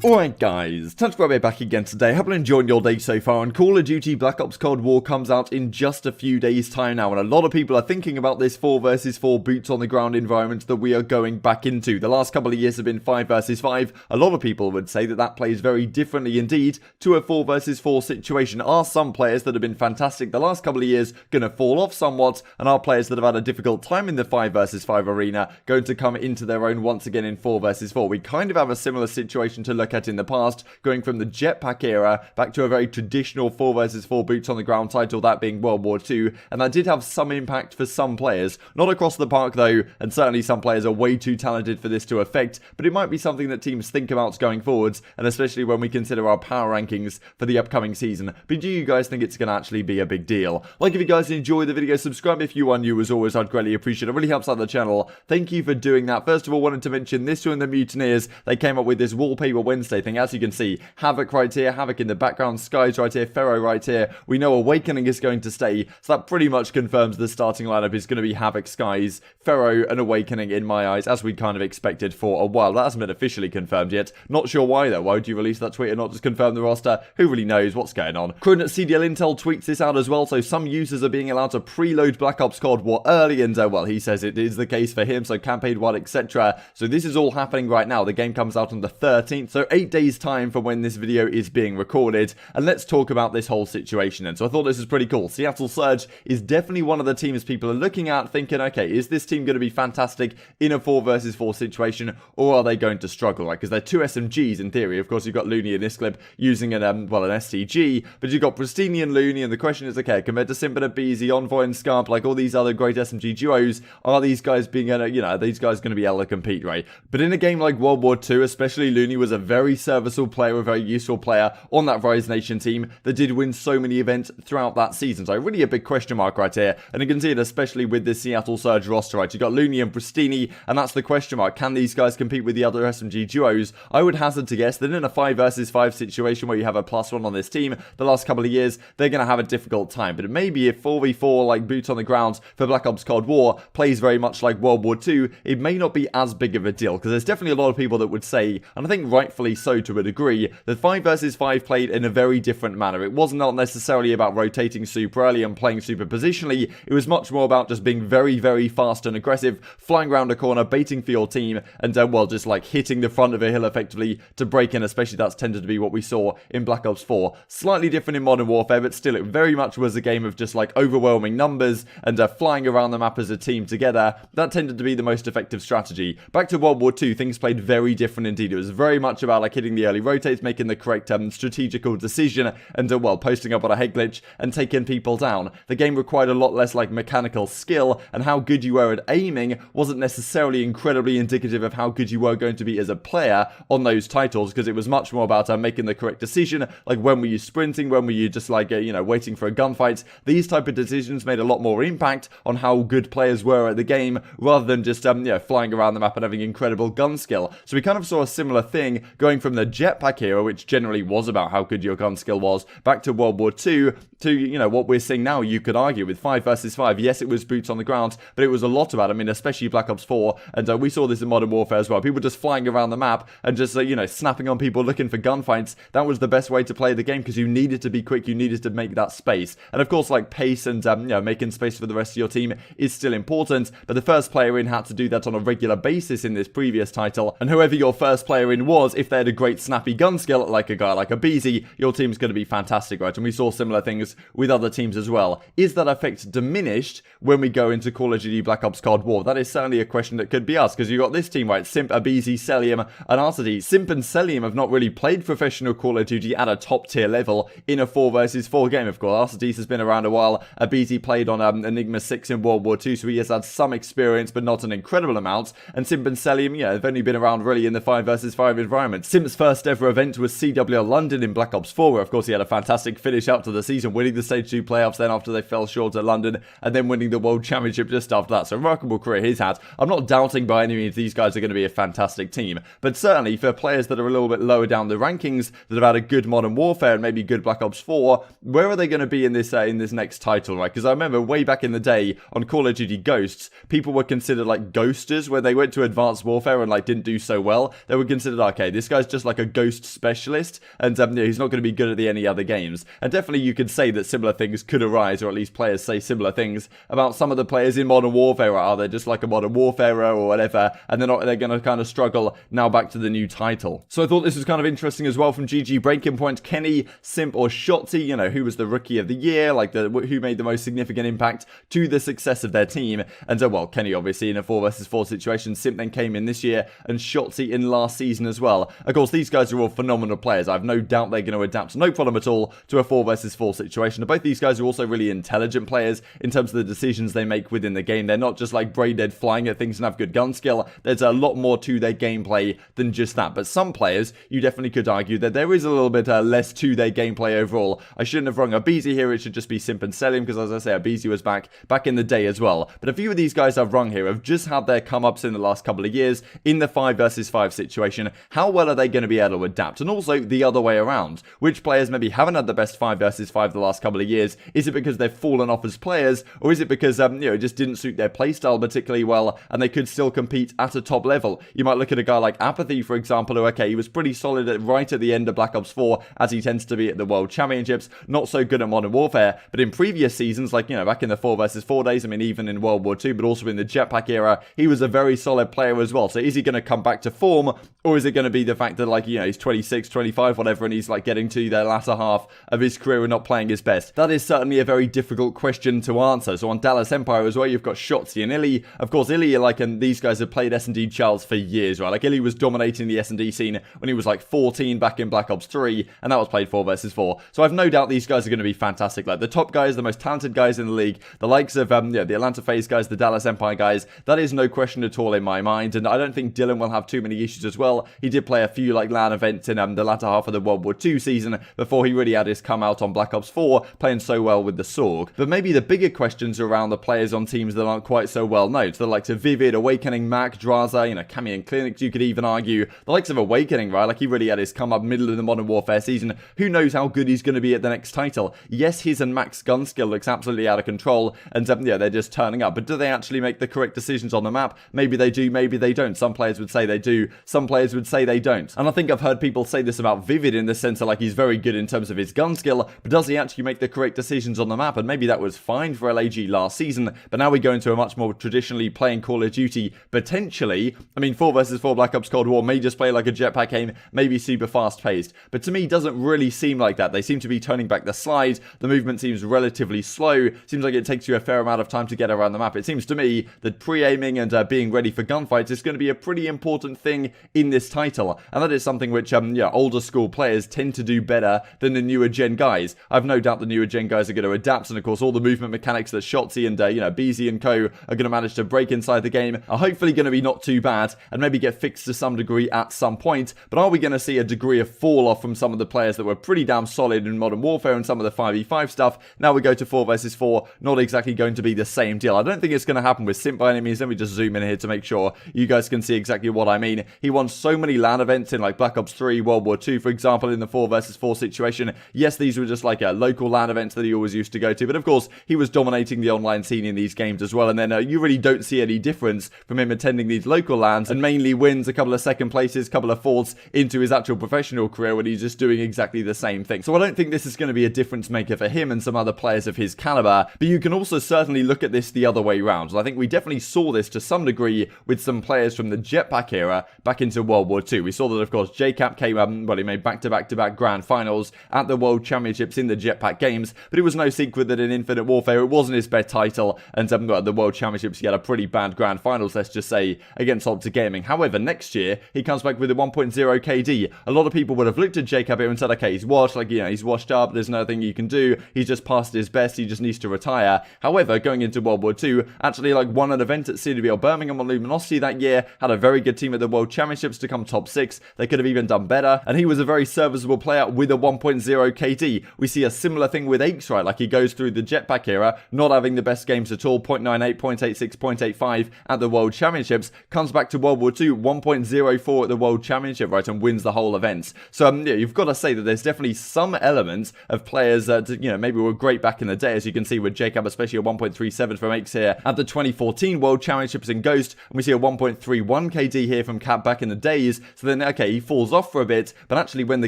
Alright guys, time to grab it back again today. Hope you're enjoying your day so far, and Call of Duty Black Ops Cold War comes out in just a few days time now, and a lot of people are thinking about this 4 versus 4 boots on the ground environment that we are going back into. The last couple of years have been 5 versus 5. A lot of people would say that that plays very differently indeed to a 4 versus 4 situation. Are some players that have been fantastic the last couple of years going to fall off somewhat, and are players that have had a difficult time in the 5 versus 5 arena going to come into their own once again in 4 versus 4? We kind of have a similar situation to look at in the past, going from the jetpack era back to a very traditional 4 versus 4 boots on the ground title, that being World War II, and that did have some impact for some players. Not across the park though, and certainly some players are way too talented for this to affect, but it might be something that teams think about going forwards, and especially when we consider our power rankings for the upcoming season. But do you guys think it's going to actually be a big deal? Like if you guys enjoy the video, subscribe if you are new. As always, I'd greatly appreciate it. It really helps out the channel. Thank you for doing that. First of all, wanted to mention this one, the Mutineers. They came up with this Wallpaper Wednesday thing. As you can see, Havoc right here, Havoc in the background, Skies right here, Pharaoh right here. We know Awakening is going to stay, so that pretty much confirms the starting lineup is going to be Havoc, Skies, Pharaoh, and Awakening in my eyes, as we kind of expected for a while. That hasn't been officially confirmed yet. Not sure why though. Why would you release that tweet and not just confirm the roster? Who really knows what's going on? Krun at CDL Intel tweets this out as well, so some users are being allowed to preload Black Ops Cold War early, and well, he says it is the case for him, so campaign 1, etc. So this is all happening right now. The game comes out on the 13th, so 8 days time from when this video is being recorded, and let's talk about this whole situation then. So I thought this was pretty cool. Seattle Surge is definitely one of the teams people are looking at thinking, okay, is this team going to be fantastic in a 4 versus 4 situation, or are they going to struggle? Like, because they're 2 SMGs in theory. Of course, you've got Looney in this clip using an STG, but you've got Pristini and Looney, and the question is, okay, compared to Simp and Abizi, Envoy and Scump, like all these other great SMG duos, are these guys being able to, are these guys going to be able to compete, right? But in a game like World War II, especially, Looney was a very serviceable player, a very useful player on that Rise Nation team that did win so many events throughout that season. So really a big question mark right here, and you can see it especially with this Seattle Surge roster, right? You've got Looney and Pristini, and that's the question mark. Can these guys compete with the other SMG duos? I would hazard to guess that in a 5 versus 5 situation where you have a +1 on this team, the last couple of years, they're going to have a difficult time. But maybe if 4v4, like boots on the ground for Black Ops Cold War, plays very much like World War II, it may not be as big of a deal, because there's definitely a lot of people that would say, and I think rightfully so to a degree, that 5 versus 5 played in a very different manner. It was not necessarily about rotating super early and playing super positionally. It was much more about just being very, very fast and aggressive, flying around a corner, baiting for your team, and well, just like hitting the front of a hill effectively to break in. Especially that's tended to be what we saw in Black Ops 4. Slightly different in Modern Warfare, but still it very much was a game of just like overwhelming numbers and flying around the map as a team together. That tended to be the most effective strategy. Back to World War II, things played very different indeed. It was very much about like hitting the early rotates, making the correct strategical decision, and well, posting up on a hate glitch and taking people down. The game required a lot less like mechanical skill, and how good you were at aiming wasn't necessarily incredibly indicative of how good you were going to be as a player on those titles, because it was much more about making the correct decision, like when were you sprinting, when were you just like waiting for a gunfight. These type of decisions made a lot more impact on how good players were at the game, rather than just flying around the map and having incredible gun skill. So we kind of saw a similar thing going from the jetpack era, which generally was about how good your gun skill was, back to World War II, to what we're seeing now. You could argue with 5 versus 5, yes, it was boots on the ground, but it was a lot about, especially Black Ops 4, and we saw this in Modern Warfare as well. People just flying around the map and just snapping on people looking for gunfights. That was the best way to play the game, because you needed to be quick, you needed to make that space. And of course, like pace and making space for the rest of your team is still important, but the first player in had to do that on a regular basis in this previous title, and whoever your first player in was, if they had a great snappy gun skill, like a guy like Abizi, your team's going to be fantastic, right? And we saw similar things with other teams as well. Is that effect diminished when we go into Call of Duty Black Ops Cold War? That is certainly a question that could be asked, because you got this team, right? Simp, Abizi, Celium, and Arsady. Simp and Celium have not really played professional Call of Duty at a top tier level in a 4 versus 4 game. Of course, Arsady has been around a while. Abizi played on Enigma 6 in World War II, so he has had some experience, but not an incredible amount. And Simp and Celium, they've only been around really in the 5 versus 5 environment. Simp's first ever event was CWL London in Black Ops 4, where of course he had a fantastic finish out to the season, winning the Stage 2 playoffs then after they fell short at London, and then winning the World Championship just after that. So remarkable career he's had. I'm not doubting by any means these guys are going to be a fantastic team, but certainly for players that are a little bit lower down the rankings, that have had a good Modern Warfare and maybe good Black Ops 4, where are they going to be in this next title, right? Because I remember way back in the day on Call of Duty Ghosts, people were considered like ghosters when they went to Advanced Warfare and like didn't do so well. They were considered, okay, this guy's just like a ghost specialist, and he's not going to be good at any other games. And definitely you could say that similar things could arise, or at least players say similar things about some of the players in Modern Warfare. Are they just like a Modern Warfare or whatever, and they're going to kind of struggle now back to the new title. So I thought this was kind of interesting as well from GG Breaking Point. Kenny, Simp, or Shotzi, who was the Rookie of the Year, like who made the most significant impact to the success of their team. And well, Kenny obviously in a 4 versus 4 situation, Simp then came in this year, and Shotzi in last season as well. Of course, these guys are all phenomenal players. I have no doubt they're going to adapt, no problem at all, to a 4 versus 4 situation. Both these guys are also really intelligent players in terms of the decisions they make within the game. They're not just like brain dead flying at things and have good gun skill. There's a lot more to their gameplay than just that. But some players, you definitely could argue that there is a little bit less to their gameplay overall. I shouldn't have rung Abizi here. It should just be Simp and Selim, because as I say, Abizi was back in the day as well. But a few of these guys I've rung here have just had their come-ups in the last couple of years in the 5 versus 5 situation. How well are they going to be able to adapt? And also the other way around. Which players maybe haven't had the best 5 versus 5 the last couple of years? Is it because they've fallen off as players, or is it because it just didn't suit their playstyle particularly well, and they could still compete at a top level? You might look at a guy like Apathy, for example, who, okay, he was pretty solid right at the end of Black Ops 4, as he tends to be at the World Championships, not so good at Modern Warfare, but in previous seasons, like, back in the 4 versus 4 days, I mean, even in World War II, but also in the Jetpack era, he was a very solid player as well. So is he going to come back to form, or is it going to be the fact that, like, he's 26, 25, whatever, and he's, like, getting to the latter half of his career and not playing his best? That is certainly a very difficult question to answer. So on Dallas Empire as well, you've got Shotzi and Illy. Of course, Illy, like, and these guys have played S&D Charles for years, right? Like, Illy was dominating the S&D scene when he was, like, 14 back in Black Ops 3, and that was played 4 versus 4. So I've no doubt these guys are going to be fantastic. Like, the top guys, the most talented guys in the league, the likes of, the Atlanta FaZe guys, the Dallas Empire guys, that is no question at all in my mind, and I don't think Dylan will have too many issues as well. He did play a few, like, LAN events in the latter half of the World War II season before he really had his come out on Black Ops 4, playing so well with the Sorg. But maybe the bigger questions are around the players on teams that aren't quite so well known. So the likes of Vivid, Awakening, Mac, Draza, Cammy and Clinics, you could even argue. The likes of Awakening, right? Like, he really had his come up middle of the Modern Warfare season. Who knows how good he's going to be at the next title? Yes, his and Mac's gun skill looks absolutely out of control, and they're just turning up. But do they actually make the correct decisions on the map? Maybe they do, maybe they don't. Some players would say they do, some players would say they don't. And I think I've heard people say this about Vivid in the sense that, like, he's very good in terms of his gun skill, but does he actually make the correct decisions on the map? And maybe that was fine for LAG last season, but now we go into a much more traditionally playing Call of Duty, potentially. I mean, 4 versus 4 Black Ops Cold War may just play like a jetpack game, maybe super fast paced, but to me doesn't really seem like that. They seem to be turning back the slide, the movement seems relatively slow, seems like it takes you a fair amount of time to get around the map. It seems to me that pre-aiming and being ready for gunfights is going to be a pretty important thing in this title, and that is something which older school players tend to do better than the newer gen guys. I've no doubt the newer gen guys are going to adapt, and of course all the movement mechanics that Shotzi and Beezy and co are going to manage to break inside the game are hopefully going to be not too bad and maybe get fixed to some degree at some point. But are we going to see a degree of fall off from some of the players that were pretty damn solid in Modern Warfare and some of the 5v5 stuff? Now we go to 4 versus 4, not exactly going to be the same deal. I don't think it's going to happen with Simp by any means. Let me just zoom in here to make sure you guys can see exactly what I mean. He won so many LAN events in like Black Ops 3, World War II, for example, in the 4 versus 4 situation. Yes, these were just like local LAN events that he always used to go to, but of course he was dominating the online scene in these games as well. And then you really don't see any difference from him attending these local LANs and mainly wins a couple of second places, couple of fourths into his actual professional career when he's just doing exactly the same thing. So I don't think this is going to be a difference maker for him and some other players of his caliber, but you can also certainly look at this the other way around. And I think we definitely saw this to some degree with some players from the Jetpack era back into World War II. We saw that, of course, JCap came he made back-to-back grand finals at the World Championships in the Jetpack games, but it was no secret that in Infinite Warfare it wasn't his best title, and at the World Championships he had a pretty bad grand finals, let's just say, against Ultra Gaming. However, next year he comes back with a 1.0 KD. A lot of people would have looked at JCap here and said, okay, he's washed, he's washed up, there's nothing you can do, he's just past his best, he just needs to retire. However, going into World War II, actually won an event at CWL Birmingham on Luminosity that year, had a very good team at the World Championships to come top 6, they could have even done better, and he was a very serviceable player with a 1.0 KD. We see a similar thing with Aches, right? He goes through the Jetpack era, not having the best games at all, 0.98, 0.86, 0.85 at the World Championships, comes back to World War II, 1.04 at the World Championship, right, and wins the whole event. So, you've got to say that there's definitely some elements of players that, maybe were great back in the day, as you can see with Jacob, especially a 1.37 from Aches here at the 2014 World Championships in Ghost, and we see a 1.31 KD here from Cap back in the days, so So then, okay, he falls off for a bit, but actually when the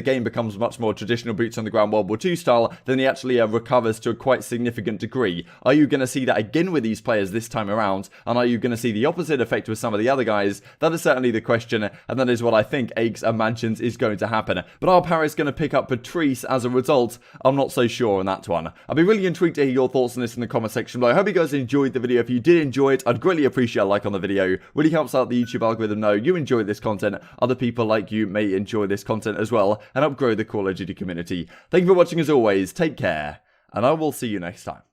game becomes much more traditional boots on the ground World War II style, then he actually recovers to a quite significant degree. Are you going to see that again with these players this time around? And are you going to see the opposite effect with some of the other guys? That is certainly the question, and that is what I think Aches and Mansions is going to happen. But are Paris going to pick up Patrice as a result? I'm not so sure on that one. I'd be really intrigued to hear your thoughts on this in the comment section below. I hope you guys enjoyed the video. If you did enjoy it, I'd greatly appreciate a like on the video. Really helps out the YouTube algorithm know you enjoy this content. Other people like you may enjoy this content as well, and help grow the Call of Duty community. Thank you for watching as always. Take care, and I will see you next time.